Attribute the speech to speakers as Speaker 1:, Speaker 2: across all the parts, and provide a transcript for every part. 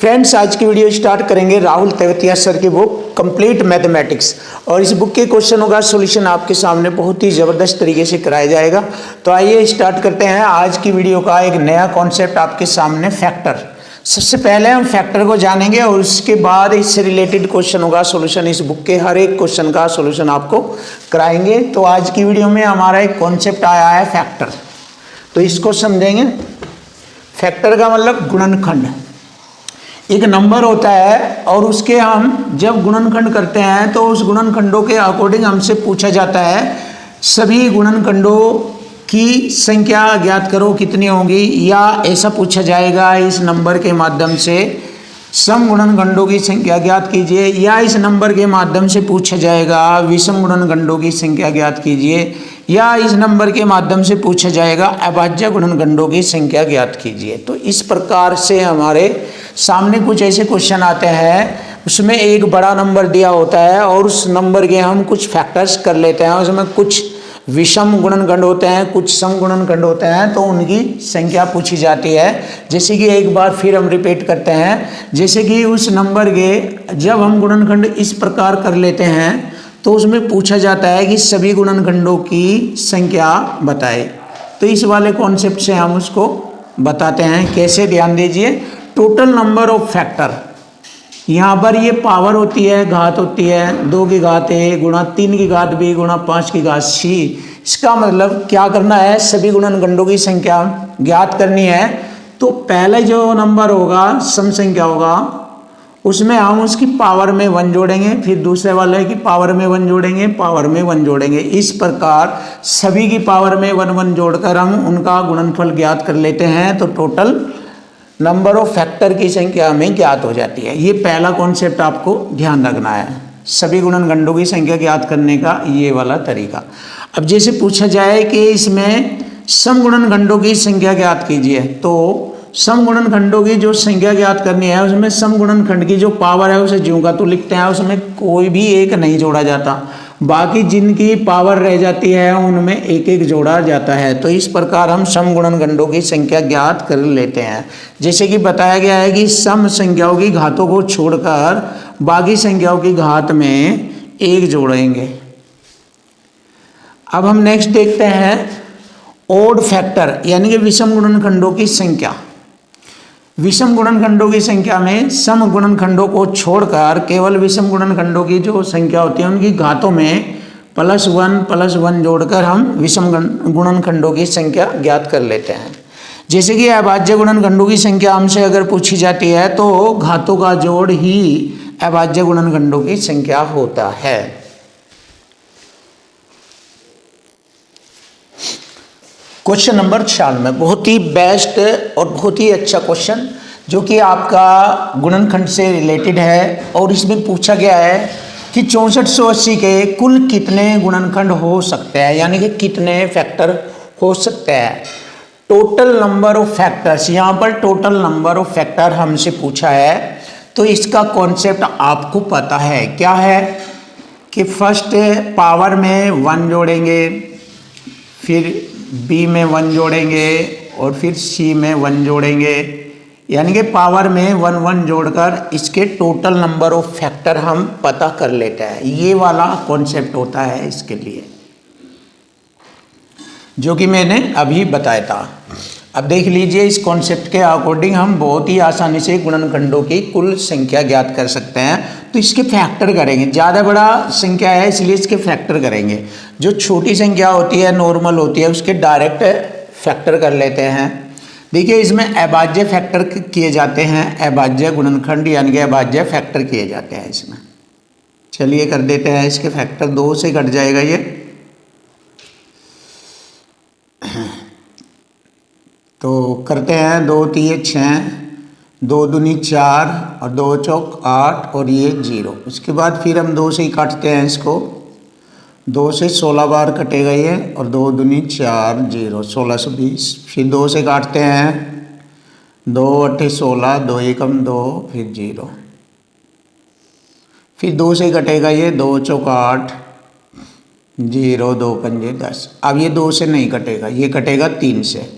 Speaker 1: Friends, आज की video start करेंगे राहुल तेवतिया सर की बुक कंप्लीट मैथमेटिक्स। और इस बुक के क्वेश्चनों का सॉल्यूशन आपके सामने बहुत ही ज़बरदस्त तरीके से कराया जाएगा। तो आइए स्टार्ट करते हैं आज की वीडियो का एक नया कॉन्सेप्ट आपके सामने, फैक्टर। सबसे पहले हम फैक्टर को जानेंगे और उसके बाद इससे रिलेटेड क्वेश्चनों का सॉल्यूशन, इस बुक के हर एक क्वेश्चन का सॉल्यूशन आपको कराएंगे। तो आज की वीडियो में हमारा एक कॉन्सेप्ट आया है फैक्टर, तो इसको समझेंगे। फैक्टर का मतलब गुणनखंड। एक नंबर होता है और उसके हम जब गुणनखंड करते हैं तो उस गुणनखंडों के अकॉर्डिंग हमसे पूछा जाता है सभी गुणनखंडों की संख्या ज्ञात करो कितनी होगी, या ऐसा पूछा जाएगा इस नंबर के माध्यम से सम गुणनखंडों की संख्या ज्ञात कीजिए, या इस नंबर के माध्यम से पूछा जाएगा विषम गुणनखंडों की संख्या ज्ञात कीजिए, या इस नंबर के माध्यम से पूछा जाएगा अभाज्य गुणनखंडों की संख्या ज्ञात कीजिए। तो इस प्रकार से हमारे सामने कुछ ऐसे क्वेश्चन आते हैं, उसमें एक बड़ा नंबर दिया होता है और उस नंबर के हम कुछ फैक्टर्स कर लेते हैं। उसमें कुछ विषम गुणनखंड होते हैं, कुछ सम गुणनखंड होते हैं, तो उनकी संख्या पूछी जाती है। जैसे कि एक बार फिर हम रिपीट करते हैं, जैसे कि उस नंबर के जब हम गुणनखंड इस प्रकार कर लेते हैं तो उसमें पूछा जाता है कि सभी गुणनखंडों की संख्या बताए। तो इस वाले कॉन्सेप्ट से हम उसको बताते हैं कैसे, ध्यान दीजिए। टोटल नंबर ऑफ फैक्टर, यहाँ पर ये पावर होती है, घात होती है 2 की घात a गुणा 3 की घात b गुणा 5 की घात c। इसका मतलब क्या करना है, सभी गुणनखंडों की संख्या ज्ञात करनी है। तो पहले जो नंबर होगा सम संख्या होगा, उसमें हम उसकी पावर में 1 जोड़ेंगे, फिर दूसरे वाले की पावर में 1 जोड़ेंगे, पावर में 1 जोड़ेंगे। इस प्रकार सभी की पावर में 1 1 जोड़कर हम उनका गुणनफल ज्ञात कर लेते हैं, तो टोटल नंबर ऑफ फैक्टर की संख्या हमें ज्ञात हो जाती है। ये पहला कॉन्सेप्ट आपको ध्यान रखना है, सभी गुणनखंडों की संख्या ज्ञात करने का ये वाला तरीका। अब जैसे पूछा जाए कि इसमें सम गुणनखंडों की संख्या ज्ञात कीजिए, तो सम गुणनखंडों की जो संख्या ज्ञात करनी है उसमें सम गुणनखंड की जो पावर है उसे ज्यों का तो लिखते हैं, उसमें कोई भी एक नहीं जोड़ा जाता, बाकी जिनकी पावर रह जाती है उनमें एक एक जोड़ा जाता है। तो इस प्रकार हम सम गुणनखंडों की संख्या ज्ञात कर लेते हैं। जैसे कि बताया गया है कि सम संख्याओं की घातों को छोड़कर बाकी संख्याओं की घात में 1 जोड़ेंगे। अब हम नेक्स्ट देखते हैं ओड फैक्टर, यानी कि विषम गुणनखंडों की संख्या। विषम गुणनखंडों की संख्या में सम गुणनखंडों को छोड़कर केवल विषम गुणनखंडों की जो संख्या होती है उनकी घातों में +1 जोड़कर हम विषम गुणनखंडों की संख्या ज्ञात कर लेते हैं। जैसे कि अभाज्य गुणनखंडों की संख्या हमसे अगर पूछी जाती है तो घातों का जोड़ ही अभाज्य गुणनखंडों की संख्या होता है। क्वेश्चन नंबर 96, बहुत ही बेस्ट और बहुत ही अच्छा क्वेश्चन जो कि आपका गुणनखंड से रिलेटेड है। और इसमें पूछा गया है कि 6480 के कुल कितने गुणनखंड हो सकते हैं, यानी कि कितने फैक्टर हो सकते हैं। टोटल नंबर ऑफ फैक्टर्स, यहाँ पर टोटल नंबर ऑफ फैक्टर हमसे पूछा है। तो इसका कॉन्सेप्ट आपको पता है, क्या है कि फर्स्ट पावर में 1 जोड़ेंगे, फिर b में 1 जोड़ेंगे और फिर c में 1 जोड़ेंगे, यानी कि पावर में 1 1 जोड़कर इसके टोटल नंबर ऑफ फैक्टर हम पता कर लेते हैं। ये वाला कॉन्सेप्ट होता है इसके लिए, जो कि मैंने अभी बताया था। अब देख लीजिए, इस कॉन्सेप्ट के अकॉर्डिंग हम बहुत ही आसानी से गुणनखंडों की कुल संख्या ज्ञात कर सकते हैं। तो इसके फैक्टर करेंगे, ज़्यादा बड़ा संख्या है इसलिए इसके फैक्टर करेंगे। जो छोटी संख्या होती है, नॉर्मल होती है, उसके डायरेक्ट फैक्टर कर लेते हैं। देखिए, इसमें अभाज्य फैक्टर किए जाते हैं, अभाज्य गुणनखंड यानी कि अभाज्य फैक्टर किए जाते हैं इसमें। चलिए कर देते हैं, इसके फैक्टर 2 से कट जाएगा ये, तो करते हैं 2 3 6, 2 दूनी 4 और 2 चौक 8 और ये 0। उसके बाद फिर हम 2 से ही काटते हैं इसको, 2 से 16 बार कटेगा ये, और 2 दूनी 4 0 1620। फिर 2 से काटते हैं, 2 8 16, 2 एकम 2, फिर 0। फिर 2 से कटेगा ये, 2 चौक 8 0 2 पंजे 10। अब ये 2 से नहीं कटेगा, ये कटेगा 3 से।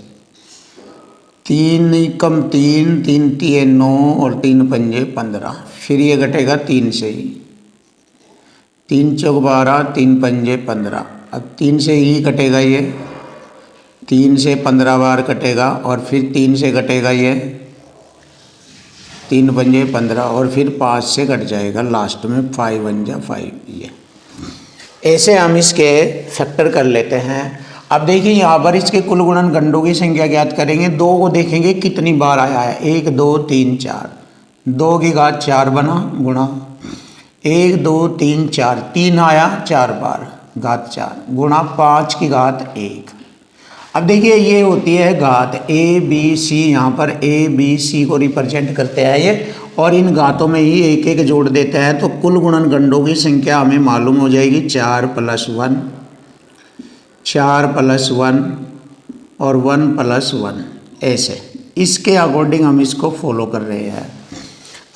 Speaker 1: 3 कम 3, 3 तिये 9 और 3 पंजे 15। फिर ये घटेगा 3 से ही, 3 चौक 12, 3 पंजे 15। अब 3 से ही कटेगा ये, 3 से 15 बार कटेगा और फिर 3 से कटेगा ये, 3 पंजे 15 और फिर 5 से कट जाएगा लास्ट में, 5 1 जा 5। ये ऐसे हम इसके फैक्टर कर लेते हैं। अब देखिए यहाँ पर इसके कुल गुणनखंडों की संख्या ज्ञात करेंगे। 2 को देखेंगे कितनी बार आया है, 1 2 3 4, 2 की घात 4 बना गुणा 1 2 3 4, 3 आया 4 बार घात 4 गुणा 5 की घात 1। अब देखिए ये होती है घात ए बी सी, यहाँ पर ए बी सी को रिप्रेजेंट करते हैं ये, और इन घातों में ही एक एक जोड़ देते हैं तो कुल गुणनखंडों की संख्या हमें मालूम हो जाएगी। 4 + 1, 4 + 1 और 1 + 1, ऐसे इसके अकॉर्डिंग हम इसको फॉलो कर रहे हैं।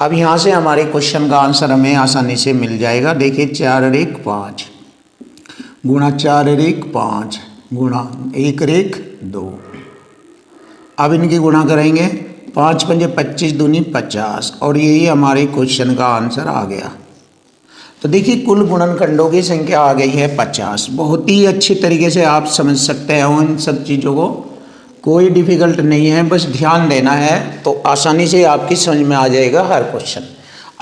Speaker 1: अब यहाँ से हमारे क्वेश्चन का आंसर हमें आसानी से मिल जाएगा। देखिए 4 और 1 5 गुणा 4 और 1 5 गुणा 1 और 1 2। अब इनकी गुणा करेंगे, 5 पंजे 25 दूनी 50 और यही हमारे क्वेश्चन का आंसर आ गया। तो देखिए कुल गुणनखंडों की संख्या आ गई है 50। बहुत ही अच्छी तरीके से आप समझ सकते हैं उन सब चीज़ों को, कोई डिफ़िकल्ट नहीं है, बस ध्यान देना है तो आसानी से आपकी समझ में आ जाएगा हर क्वेश्चन।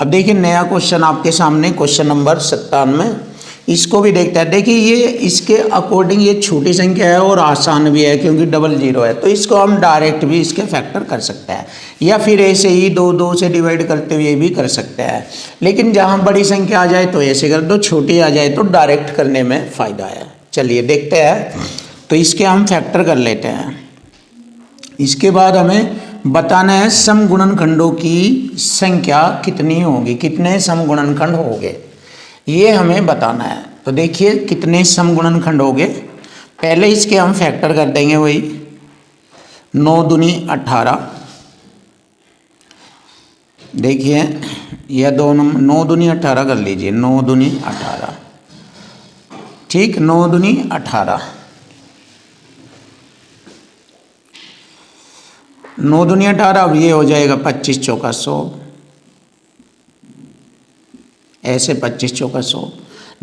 Speaker 1: अब देखिए नया क्वेश्चन आपके सामने, क्वेश्चन नंबर 97, इसको भी देखते हैं। देखिए ये इसके अकॉर्डिंग ये छोटी संख्या है और आसान भी है क्योंकि डबल जीरो है, तो इसको हम डायरेक्ट भी इसके फैक्टर कर सकते हैं या फिर ऐसे ही 2 2 से डिवाइड करते हुए भी कर सकते हैं। लेकिन जहाँ बड़ी संख्या आ जाए तो ऐसे कर दो, छोटी आ जाए तो डायरेक्ट करने में फ़ायदा है। चलिए देखते हैं, तो इसके हम फैक्टर कर लेते हैं। इसके बाद हमें बताना है सम गुणनखंडों की संख्या कितनी होगी, कितने सम गुणनखंड होंगे, ये हमें बताना है। तो देखिए कितने सम गुणनखंड होंगे, पहले इसके हम फैक्टर कर देंगे वही 9 दूनी 18। देखिए यह दोनों 9 दूनी 18 कर लीजिए, 9 दूनी 18, ठीक, 9 दूनी 18, 9 दूनी 18। अब ये हो जाएगा 25 चौका 100, ऐसे 25 चौका 100।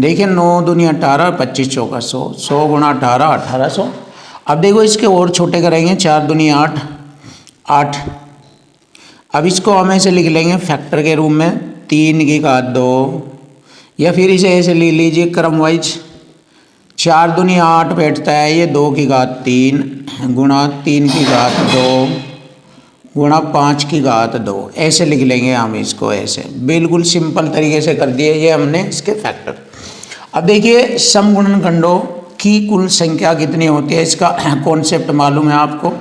Speaker 1: देखिए 9 दूनी 18, 25 चौका 100, 100 गुणा 18 1800। अब देखो इसके और छोटे करेंगे, 4 दूनी 8 8। अब इसको हम ऐसे लिख लेंगे फैक्टर के रूप में, 3 की घात 2, या फिर इसे ऐसे ले लीजिए क्रम वाइज, 4 दूनी 8 बैठता है ये 2 की घात 3 गुणा 3 की घात 2 गुणा 5 की घात 2, ऐसे लिख लेंगे हम इसको। ऐसे बिल्कुल सिंपल तरीके से कर दिए ये हमने इसके फैक्टर। अब देखिए सम गुणनखंडों की कुल संख्या कितनी होती है, इसका कॉन्सेप्ट मालूम है आपको।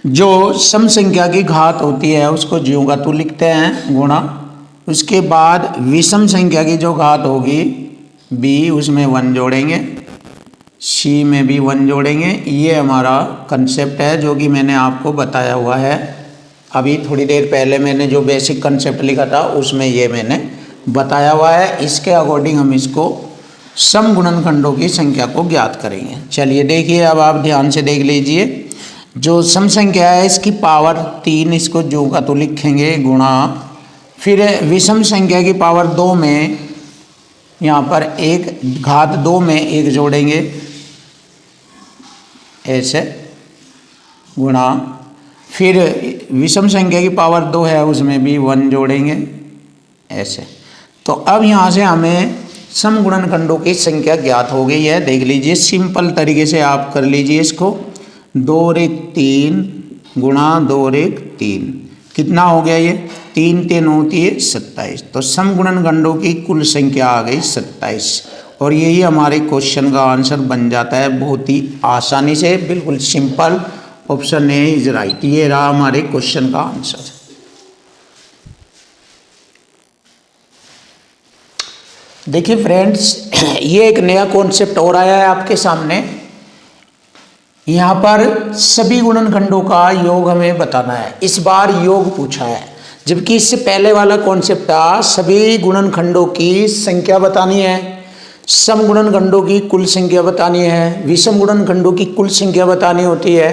Speaker 1: जो सम संख्या की घात होती है उसको ज्यों का त्यों लिखते हैं गुणा, उसके बाद विषम संख्या की जो घात होगी b, उसमें 1 जोड़ेंगे, c में भी 1 जोड़ेंगे। ये हमारा कंसेप्ट है जो कि मैंने आपको बताया हुआ है अभी थोड़ी देर पहले। मैंने जो बेसिक कंसेप्ट लिखा था उसमें ये मैंने बताया हुआ है। इसके अकॉर्डिंग हम इसको सम गुणनखंडों की संख्या को ज्ञात करेंगे। चलिए देखिए, अब आप ध्यान से देख लीजिए, जो सम संख्या है इसकी पावर 3, इसको जो का तो लिखेंगे गुणा, फिर विषम संख्या की पावर 2 में यहाँ पर एक घात 2 में 1 जोड़ेंगे, ऐसे गुणा, फिर विषम संख्या की पावर 2 है उसमें भी 1 जोड़ेंगे, ऐसे। तो अब यहाँ से हमें सम गुणनखंडों की संख्या ज्ञात हो गई है। देख लीजिए सिंपल तरीके से आप कर लीजिए इसको, 2 और 1 3 गुणा 2 और 1 3, कितना हो गया ये, 3 3 होती है 27। तो सम गुणनखंडों की कुल संख्या आ गई 27 और यही हमारे क्वेश्चन का आंसर बन जाता है बहुत ही आसानी से, बिल्कुल simple. Option A is right, ये रहा हमारे क्वेश्चन का आंसर। देखिए फ्रेंड्स, ये एक नया कॉन्सेप्ट और आया है आपके सामने। यहाँ पर सभी गुणनखंडों का योग हमें बताना है। इस बार योग पूछा है, जबकि इससे पहले वाला कॉन्सेप्ट था सभी गुणनखंडों की संख्या बतानी है, सम गुणनखंडों की कुल संख्या बतानी है, विषम गुणनखंडों की कुल संख्या बतानी होती है।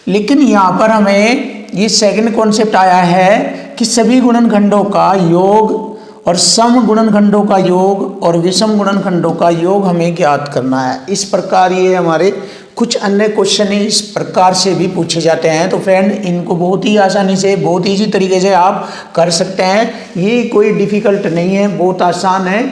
Speaker 1: लेकिन यहाँ पर हमें ये सेकंड कॉन्सेप्ट आया है कि सभी गुणनखंडों का योग और सम गुणनखंडों का योग और विषम गुणनखंडों का योग हमें ज्ञात करना है। इस प्रकार ये हमारे कुछ अन्य क्वेश्चन इस प्रकार से भी पूछे जाते हैं। तो फ्रेंड, इनको बहुत ही आसानी से, बहुत ईजी तरीके से आप कर सकते हैं। ये कोई डिफ़िकल्ट नहीं है, बहुत आसान है।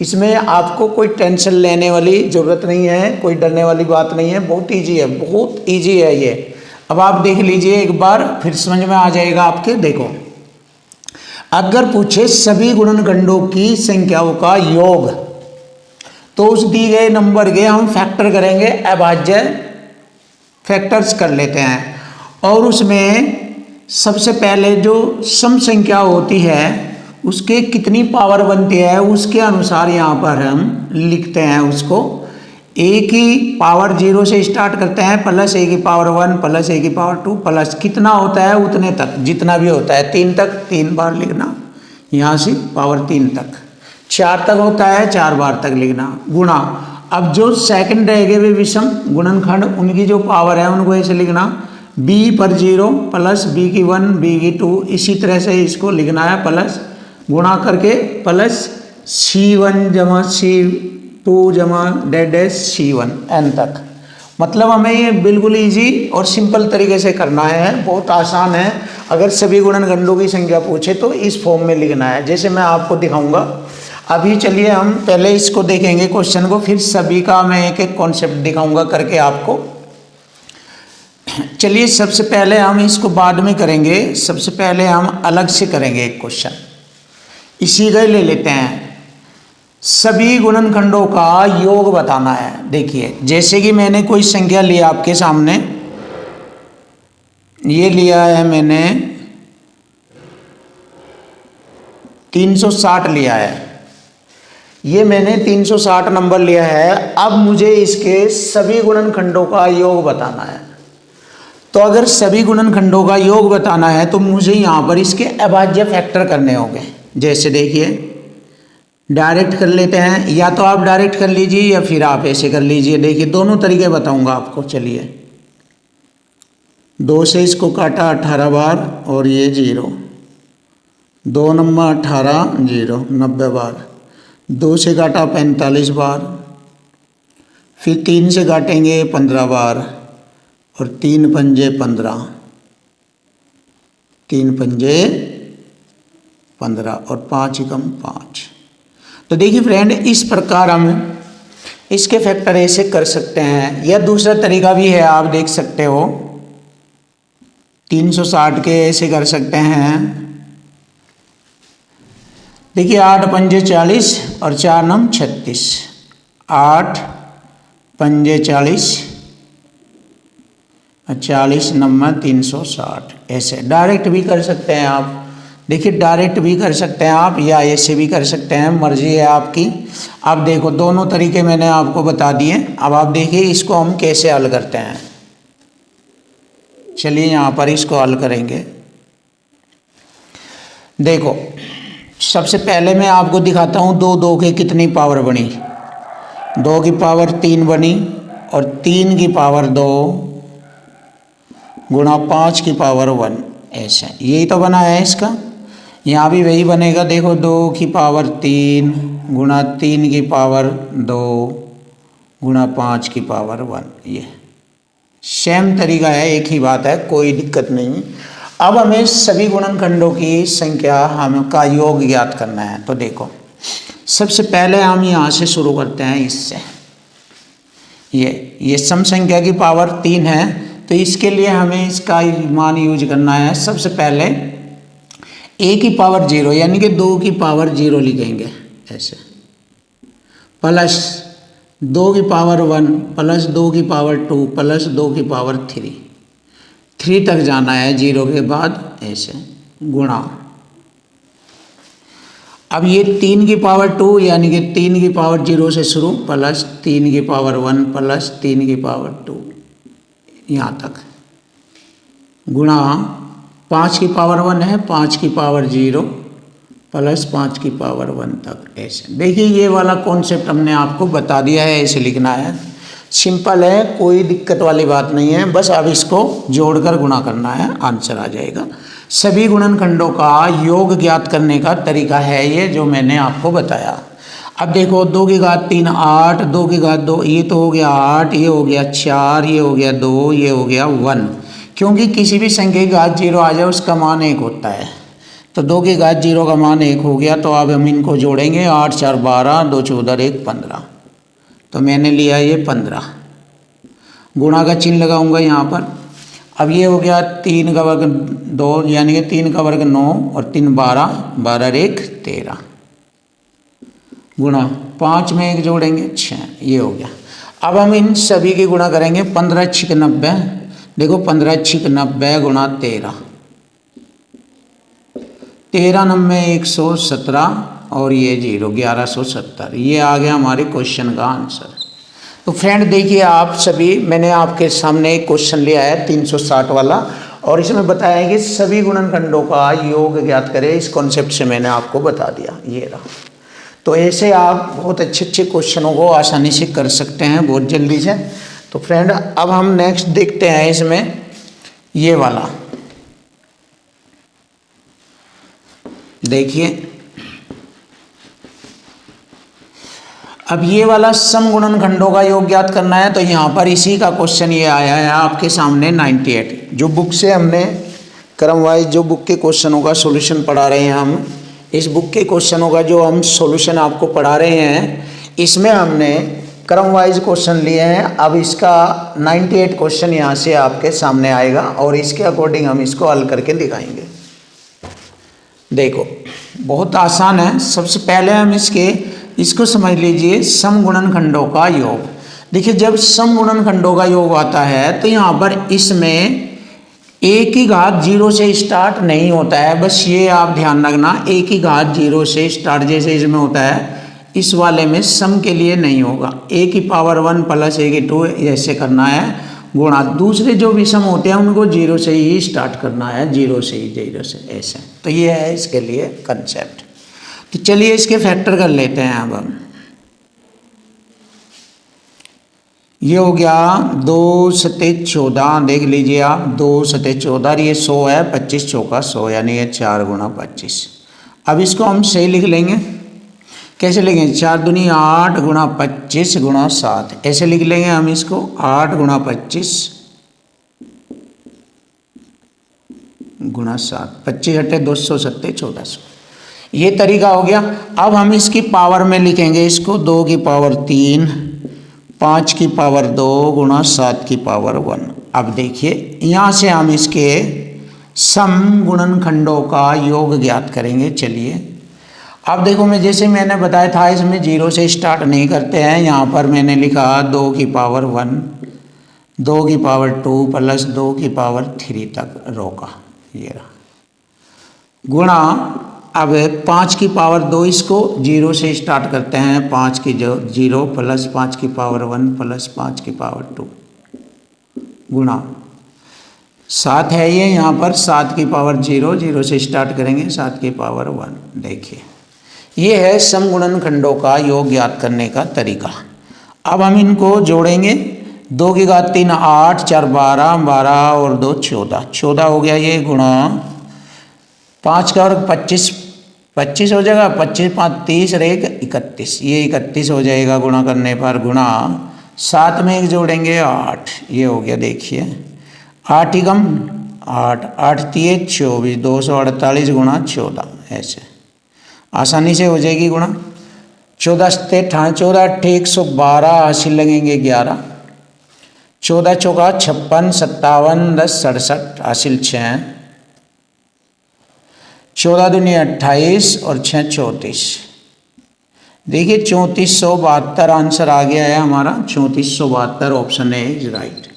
Speaker 1: इसमें आपको कोई टेंशन लेने वाली ज़रूरत नहीं है, कोई डरने वाली बात नहीं है। बहुत ईजी है, बहुत ईजी है ये। अब आप देख लीजिए एक बार, फिर समझ में आ जाएगा आपके। देखो, अगर पूछे सभी गुणनखंडों की संख्याओं का योग, तो उस दी गए नंबर के हम फैक्टर करेंगे, अभाज्य फैक्टर्स कर लेते हैं। और उसमें सबसे पहले जो सम संख्या होती है उसके कितनी पावर बनती है उसके अनुसार यहाँ पर हम लिखते हैं उसको। ए की पावर 0 से स्टार्ट करते हैं, प्लस ए की पावर 1 प्लस ए की पावर 2 प्लस कितना होता है उतने तक, जितना भी होता है 3 तक 3 बार लिखना, यहाँ से पावर 3 तक। 4 तक होता है 4 बार तक लिखना, गुणा। अब जो सेकंड रहेंगे वे विषम गुणनखंड, उनकी जो पावर है उनको ऐसे लिखना, b पर 0 प्लस b की 1 b की 2, इसी तरह से इसको लिखना है, प्लस गुणा करके प्लस c1 जमा c2 जमा डैश c1 n तक। मतलब हमें ये बिल्कुल इजी और सिंपल तरीके से करना है, बहुत आसान है। अगर सभी गुणनखंडों की संख्या पूछे तो इस फॉर्म में लिखना है, जैसे मैं आपको दिखाऊंगा। अभी चलिए हम पहले इसको देखेंगे क्वेश्चन को, फिर सभी का मैं एक एक कॉन्सेप्ट दिखाऊंगा करके आपको। चलिए, सबसे पहले हम इसको बाद में करेंगे, सबसे पहले हम अलग से करेंगे एक क्वेश्चन। इसी का ले लेते हैं, सभी गुणनखंडों का योग बताना है। देखिए, जैसे कि मैंने कोई संख्या लिया आपके सामने, ये लिया है मैंने 360 लिया है, ये मैंने 360 नंबर लिया है। अब मुझे इसके सभी गुणनखंडों का योग बताना है। तो अगर सभी गुणनखंडों का योग बताना है तो मुझे यहाँ पर इसके अभाज्य फैक्टर करने होंगे। जैसे देखिए, डायरेक्ट कर लेते हैं, या तो आप डायरेक्ट कर लीजिए या फिर आप ऐसे कर लीजिए। देखिए, दोनों तरीके बताऊंगा आपको। चलिए, 2 से इसको काटा 18 बार और ये 0, 2 नंबर 18 0 90 बार। 2 से काटा 45 बार, फिर 3 से काटेंगे 15 बार और 3 पंजे 15, 3 पंजे 15 और 5 एकम 5। तो देखिए फ्रेंड, इस प्रकार हम इसके फैक्टर ऐसे कर सकते हैं, या दूसरा तरीका भी है, आप देख सकते हो। 360 के ऐसे कर सकते हैं। देखिए, 8 पंजे 40 और 4 नम 36, 8 पंजे 40 और 40 नंबर 360। ऐसे डायरेक्ट भी कर सकते हैं आप। देखिए, डायरेक्ट भी कर सकते हैं आप, या ऐसे भी कर सकते हैं, मर्जी है आपकी। अब देखो, दोनों तरीके मैंने आपको बता दिए। अब आप देखिए इसको हम कैसे हल करते हैं। चलिए, यहाँ पर इसको हल करेंगे। देखो, सबसे पहले मैं आपको दिखाता हूँ 2 की कितनी पावर बनी। 2 की पावर 3 बनी और 3 की पावर 2 गुणा 5 की पावर 1, ऐसा यही तो बना है इसका। यहाँ भी वही बनेगा। देखो, 2 की पावर 3 गुणा 3 की पावर 2 गुणा 5 की पावर 1, ये सेम तरीका है, एक ही बात है, कोई दिक्कत नहीं। अब हमें सभी गुणनखंडों की संख्या का योग ज्ञात करना है। तो देखो, सबसे पहले हम यहाँ से शुरू करते हैं, इससे। ये सम संख्या की पावर 3 है, तो इसके लिए हमें इसका मान यूज करना है। सबसे पहले a की पावर 0 यानी कि 2 की पावर 0 लिखेंगे ऐसे, प्लस 2 की पावर 1 प्लस 2 की पावर 2 प्लस 2 की पावर 3 तक जाना है 0 के बाद, ऐसे गुणा। अब ये 3 की पावर 2 यानी कि 3 की पावर 0 से शुरू, प्लस 3 की पावर 1 प्लस 3 की पावर 2 यहाँ तक, गुणा 5 की पावर 1 है, 5 की पावर 0 प्लस 5 की पावर 1 तक, ऐसे। देखिए, ये वाला कॉन्सेप्ट हमने आपको बता दिया है, ऐसे लिखना है। सिंपल है, कोई दिक्कत वाली बात नहीं है, बस अब इसको जोड़कर गुणा करना है, आंसर आ जाएगा। सभी गुणनखंडों का योग ज्ञात करने का तरीका है ये जो मैंने आपको बताया। अब देखो 2 की घात 3 8, 2 की घात 2, ये तो हो गया 8, ये हो गया 4, ये हो गया 2, ये हो गया 1। क्योंकि किसी भी संख्या की घात 0 आ जाए उसका मान 1 होता है, तो 2 की घात 0 का मान 1 हो गया। तो अब हम इनको जोड़ेंगे, 8 4 12, 2 14 1 15, तो मैंने लिया ये 15, गुणा का चिन्ह लगाऊंगा यहाँ पर। अब ये हो गया 3 का वर्ग 2, यानी कि 3 का वर्ग 9 और 3 12, 12 1 13, गुणा 5 में 1 जोड़ेंगे 6, ये हो गया। अब हम इन सभी की गुणा करेंगे, 15 6 90, देखो 15 6 90 गुणा 13, 13 9 117 और ये 0 1170, ये आ गया हमारे क्वेश्चन का आंसर। तो फ्रेंड देखिए आप सभी, मैंने आपके सामने एक क्वेश्चन लिया है 360 वाला, और इसमें बताया है कि सभी गुणनखंडों का योग ज्ञात करें। इस कॉन्सेप्ट से मैंने आपको बता दिया, ये रहा। तो ऐसे आप बहुत अच्छे अच्छे क्वेश्चनों को आसानी से कर सकते हैं बहुत जल्दी से। तो फ्रेंड अब हम नेक्स्ट देखते हैं इसमें ये वाला, देखिए अब ये वाला सम गुणनखंडों का योग ज्ञात करना है। तो यहाँ पर इसी का क्वेश्चन ये आया है आपके सामने 98, जो बुक से हमने क्रम वाइज जो बुक के क्वेश्चनों का सॉल्यूशन पढ़ा रहे हैं हम, इस बुक के क्वेश्चनों का जो हम सॉल्यूशन आपको पढ़ा रहे हैं, इसमें हमने क्रम वाइज क्वेश्चन लिए हैं। अब इसका 98 क्वेश्चन यहाँ से आपके सामने आएगा और इसके अकॉर्डिंग हम इसको हल करके दिखाएंगे। देखो बहुत आसान है। सबसे पहले हम इसको समझ लीजिए, सम गुणनखंडों का योग। देखिए जब सम गुणनखंडों का योग आता है तो यहाँ पर इसमें एक की घात 0 से स्टार्ट नहीं होता है, बस ये आप ध्यान रखना, एक की घात 0 से स्टार्ट जैसे इसमें होता है, इस वाले में सम के लिए नहीं होगा। a की पावर 1 प्लस a की 2 ऐसे करना है गुणा। दूसरे जो भी सम होते हैं उनको 0 से ही स्टार्ट करना है, 0 से ही 0 से ऐसे। तो ये है इसके लिए कंसेप्ट। तो चलिए इसके फैक्टर कर लेते हैं अब हम। ये हो गया 2 सते 14, देख लीजिए आप 2 सते 14, ये 100 है, 25 चौका 100, यानी ये 4 गुणा 25। अब इसको हम सही लिख लेंगे। कैसे लिखेंगे? 4 दूनी 8 गुणा 25 गुणा 7, ऐसे लिख लेंगे हम इसको। 8 गुणा 25 गुणा 7, 25 हटे 200 सत्ते 1400, ये तरीका हो गया। अब हम इसकी पावर में लिखेंगे इसको, 2 की पावर 3, 5 की पावर 2 गुणा 7 की पावर 1। अब देखिए यहाँ से हम इसके सम गुणनखंडों का योग ज्ञात करेंगे। चलिए अब देखो, मैं जैसे मैंने बताया था इसमें 0 से स्टार्ट नहीं करते हैं। यहाँ पर मैंने लिखा 2 की पावर 1, 2 की पावर 2 प्लस 2 की पावर 3 तक रोका, ये रहा, गुणा। अब 5 की पावर 2, इसको 0 से स्टार्ट करते हैं, 5 की 0 प्लस 5 की पावर 1 प्लस 5 की पावर 2 गुणा 7 है ये, यहाँ पर 7 की पावर 0, 0 से स्टार्ट करेंगे, 7 की पावर 1। देखिए ये है सम गुणनखंडों का योग ज्ञात करने का तरीका। अब हम इनको जोड़ेंगे। 2 की घात 3 8, 4 12, 12 और 2 14, 14 हो गया ये, गुणा 5 का वर्ग 25, 25 हो जाएगा, 25 5 30 और 1 31, ये 31 हो जाएगा गुणा करने पर, गुणा 7 में 1 जोड़ेंगे 8, ये हो गया। देखिए 8 ही कम 8, 8 3 24, 248 गुणा 14, ऐसे आसानी से हो जाएगी गुणा। 14 सत्ते 14 अट्ठे 112, हासिल लगेंगे 11, 14 चौका 56, 57 10 67, हासिल 6, 14 दूनी 28 और 6 34। देखिए 3472 आंसर आ गया है हमारा। 3472 ऑप्शन है इज राइट।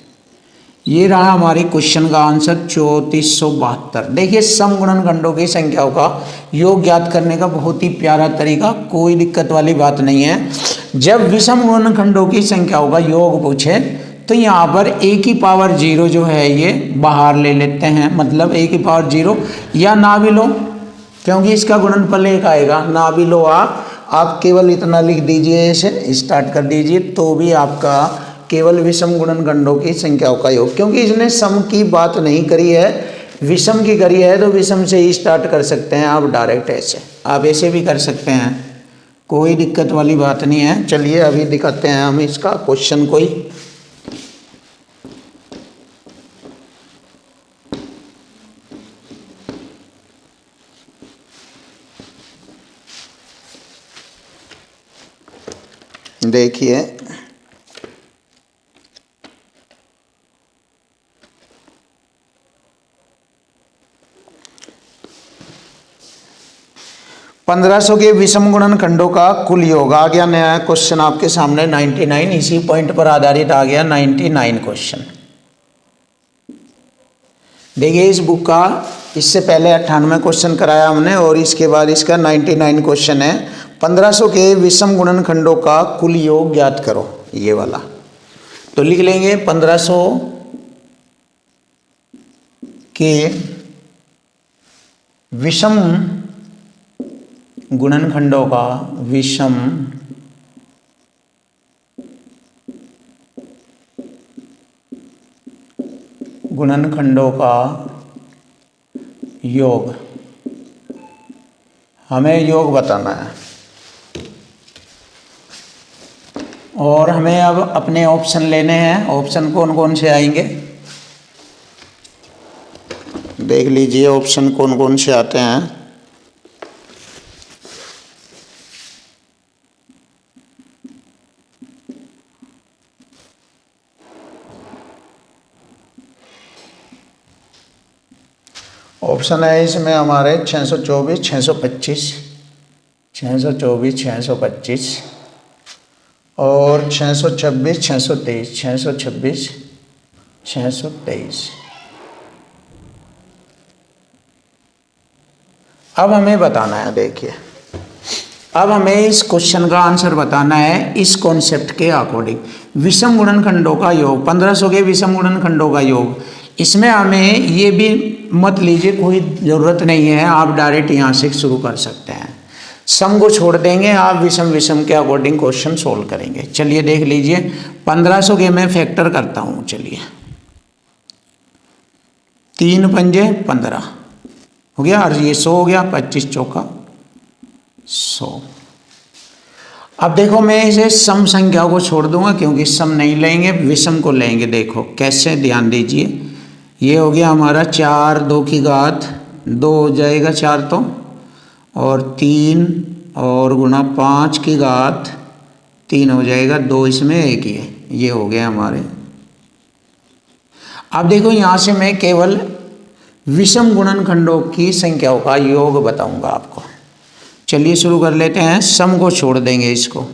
Speaker 1: ये रहा हमारे क्वेश्चन का आंसर 3472। देखिए सम गुणनखंडों की संख्याओं का योग ज्ञात करने का बहुत ही प्यारा तरीका, कोई दिक्कत वाली बात नहीं है। जब विषम गुणनखंडों की संख्याओं का योग पूछे तो यहाँ पर a की पावर 0 जो है ये बाहर ले लेते हैं, मतलब a की पावर 0 या ना भी लो, क्योंकि इसका गुणनफल 1 आएगा। ना भी लो आप केवल इतना लिख दीजिए, ऐसे स्टार्ट कर दीजिए, तो भी आपका केवल विषम गुणनखंडों की संख्याओं का योग, क्योंकि इसने सम की बात नहीं करी है, विषम की करी है, तो विषम से ही स्टार्ट कर सकते हैं आप डायरेक्ट। ऐसे आप ऐसे भी कर सकते हैं, कोई दिक्कत वाली बात नहीं है। चलिए अभी दिखाते हैं हम इसका क्वेश्चन कोई। देखिए पंद्रह सौ के विषम गुणनखंडों का कुल योग आ गया। नया क्वेश्चन आपके सामने 99, इसी पॉइंट पर आधारित आ गया 99 क्वेश्चन। देखिए इस बुक का इससे पहले 98 क्वेश्चन कराया हमने और इसके बाद इसका 99 क्वेश्चन है। 1500 के विषम गुणनखंडों का कुल योग ज्ञात करो, ये वाला। तो लिख लेंगे 1500 के विषम गुणनखंडों का विषम गुणनखंडों का योग, हमें योग बताना है। और हमें अब अपने ऑप्शन लेने हैं। ऑप्शन कौन कौन से आएंगे देख लीजिए, ऑप्शन कौन कौन से आते हैं। ऑप्शन है इसमें हमारे 624, 625, 624, 625 और 626, 623, 626, 623। अब हमें बताना है, देखिए अब हमें इस क्वेश्चन का आंसर बताना है इस कॉन्सेप्ट के अकॉर्डिंग। विषम गुणनखंडों का योग, 1500 के विषम गुणनखंडों का योग। इसमें हमें ये भी मत लीजिए, कोई ज़रूरत नहीं है, आप डायरेक्ट यहाँ से शुरू कर सकते हैं। सम को छोड़ देंगे, आप विषम विषम के अकॉर्डिंग क्वेश्चन सोल्व करेंगे। चलिए देख लीजिए, 1500 के मैं फैक्टर करता हूँ। चलिए 3 पंजे 15 हो गया और ये 100 हो गया, 25 चौका 100। अब देखो मैं इसे सम संख्या को छोड़ दूंगा क्योंकि सम नहीं लेंगे, विषम को लेंगे। देखो कैसे, ध्यान दीजिए। ये हो गया हमारा 4, 2 की घात 2 हो जाएगा 4 तो, और 3 और गुणा 5 की घात 3 हो जाएगा 2, इसमें 1 ही है। ये हो गया हमारे। अब देखो यहाँ से मैं केवल विषम गुणनखंडों की संख्याओं का योग बताऊंगा आपको। चलिए शुरू कर लेते हैं। सम को छोड़ देंगे इसको,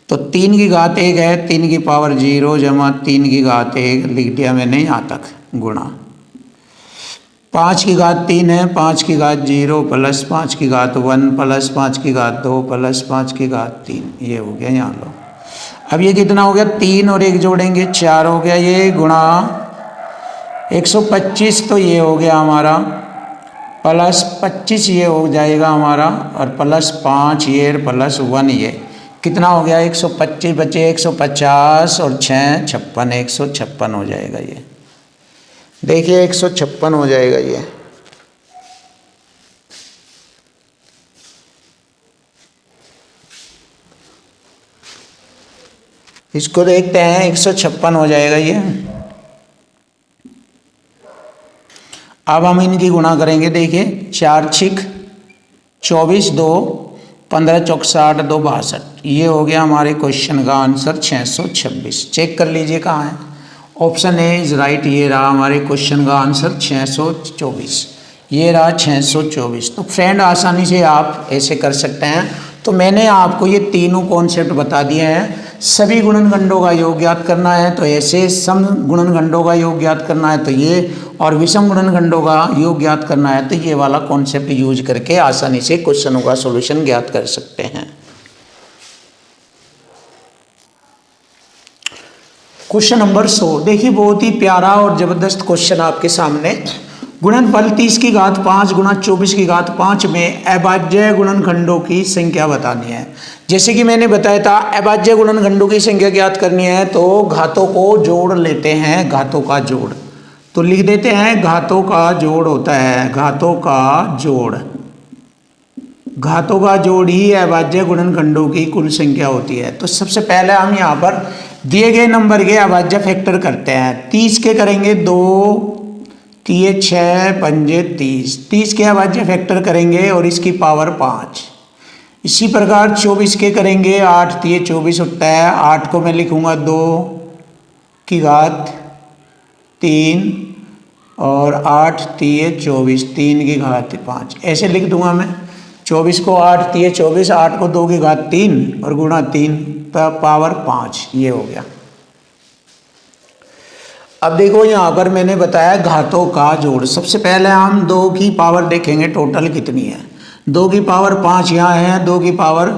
Speaker 1: तो 3 की घात 1 है, 3 की पावर 0 जमा 3 की घात 1 लिख दिया मैंने यहाँ तक, गुणा 5 की घात 3 है, 5 की घात 0 प्लस 5 की घात 1 प्लस 5 की घात 2 प्लस 5 की घात 3, ये हो गया यहाँ लो। अब ये कितना हो गया, 3 और 1 जोड़ेंगे 4 हो गया ये, गुणा 125, तो ये हो गया हमारा प्लस 25, ये हो जाएगा हमारा, और प्लस 5 ये प्लस 1 ये, कितना हो गया 125 बचे 150 और 6 56, 156 हो जाएगा ये। देखिए 156 हो जाएगा ये। इसको देखते हैं, 156 हो जाएगा ये। अब हम इनकी गुणा करेंगे। देखिए 4 छिक 24, 2 15 चौक 60, 2 62, ये हो गया हमारे क्वेश्चन का आंसर 626। चेक कर लीजिए कहाँ है। ऑप्शन ए इज राइट, ये रहा हमारे क्वेश्चन का आंसर 624, ये रहा 624। तो फ्रेंड आसानी से आप ऐसे कर सकते हैं। तो मैंने आपको ये तीनों कॉन्सेप्ट बता दिए हैं। सभी गुणनखंडों का योग ज्ञात करना है तो ऐसे, सम गुणनखंडों का योग ज्ञात करना है तो ये, और विषम गुणनखंडों का योग ज्ञात करना है तो ये वाला कॉन्सेप्ट यूज करके आसानी से क्वेश्चनों का सॉल्यूशन ज्ञात कर सकते हैं। क्वेश्चन नंबर 100, देखिए बहुत ही प्यारा और जबरदस्त क्वेश्चन आपके सामने। गुणनफल 30 की घात 5 गुणा 24 की घात 5 में अभाज्य गुणनखंडों की संख्या बतानी है। जैसे कि मैंने बताया था, अभाज्य गुणनखंडों की संख्या ज्ञात करनी है तो घातों को जोड़ लेते हैं, घातों का जोड़। तो लिख देते हैं घातों का जोड़ होता है, घातों का जोड़। घातों का जोड़ ही अभाज्य गुणनखंडों की कुल संख्या होती है। तो सबसे पहले हम यहाँ पर दिए गए नंबर के अभाज्य फैक्टर करते हैं। 30 के करेंगे 2 3 6 पंजे 30, 30 के अभाज्य फैक्टर करेंगे और इसकी पावर 5। इसी प्रकार 24 के करेंगे 8 3 24 होता है, 8 को मैं लिखूँगा 2 की घात 3 और 8 3 24, 3 की घात 5 ऐसे लिख दूंगा मैं। 24 को 8 3 24, 8 को 2 की घात 3 और गुणा 3 पावर 5, ये हो गया। अब देखो यहाँ पर मैंने बताया घातों का जोड़। सबसे पहले हम 2 की पावर देखेंगे टोटल कितनी है। 2 की पावर 5 यहाँ है, 2 की पावर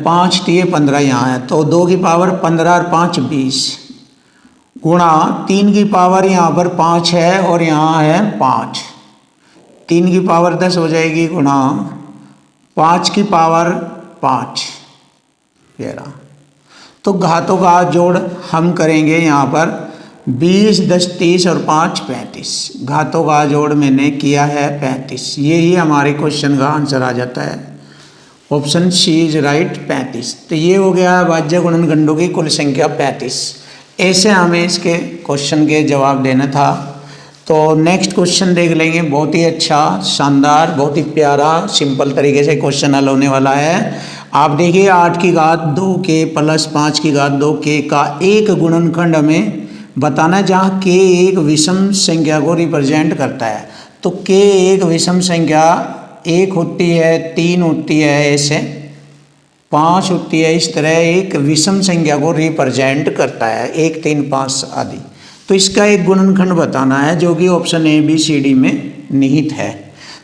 Speaker 1: 5 3 15 यहाँ है, तो 2 की पावर 15 और 5 20 गुणा 3 की पावर यहाँ पर 5 है और यहाँ है 5, 3 की पावर 10 हो जाएगी गुणा 5 की पावर 5 11। तो घातों का जोड़ हम करेंगे यहाँ पर 20 10 30 और 5 35। घातों का जोड़ मैंने किया है 35। यही हमारे क्वेश्चन का आंसर आ जाता है। Option C is right 35। तो ये हो गया अभाज्य गुणनखंडों की कुल संख्या 35। ऐसे हमें इसके क्वेश्चन के जवाब देना था। तो नेक्स्ट क्वेश्चन देख लेंगे। बहुत ही अच्छा, शानदार, बहुत ही प्यारा, सिंपल तरीके से क्वेश्चन हल होने वाला है। आप देखिए 8 की घात 2 के प्लस 5 की घात 2 के का एक गुणनखंड हमें बताना है जहाँ के एक विषम संख्या को रिप्रेजेंट करता है। तो के एक विषम संख्या 1 होती है, 3 होती है, ऐसे 5 होती है। इस तरह एक विषम संख्या को रिप्रेजेंट करता है, 1 3 5 आदि। तो इसका एक गुणनखंड बताना है जो कि option A B C D में निहित है।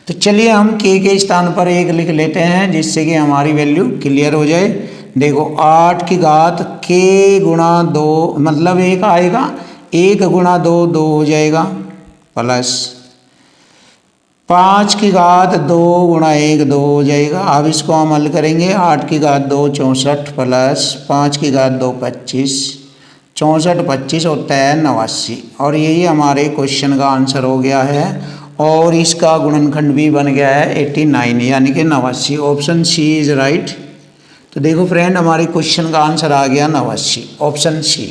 Speaker 1: तो चलिए हम के स्थान पर 1 लिख लेते हैं जिससे कि हमारी वैल्यू क्लियर हो जाए। देखो 8 की घात के गुणा 2 मतलब 1 आएगा, 1 गुणा 2 2 हो जाएगा, प्लस 5 की घात 2 गुणा 1 2 हो जाएगा। अब इसको हम हल करेंगे। 8 की घात 2 64 प्लस 5 की घात 2 25, 64 25 होता है 89। और यही हमारे क्वेश्चन का आंसर हो गया है। और इसका गुणनखंड भी बन गया है 89 यानी कि 89। Option C is right. तो देखो फ्रेंड, हमारे क्वेश्चन का आंसर आ गया 89, ऑप्शन सी।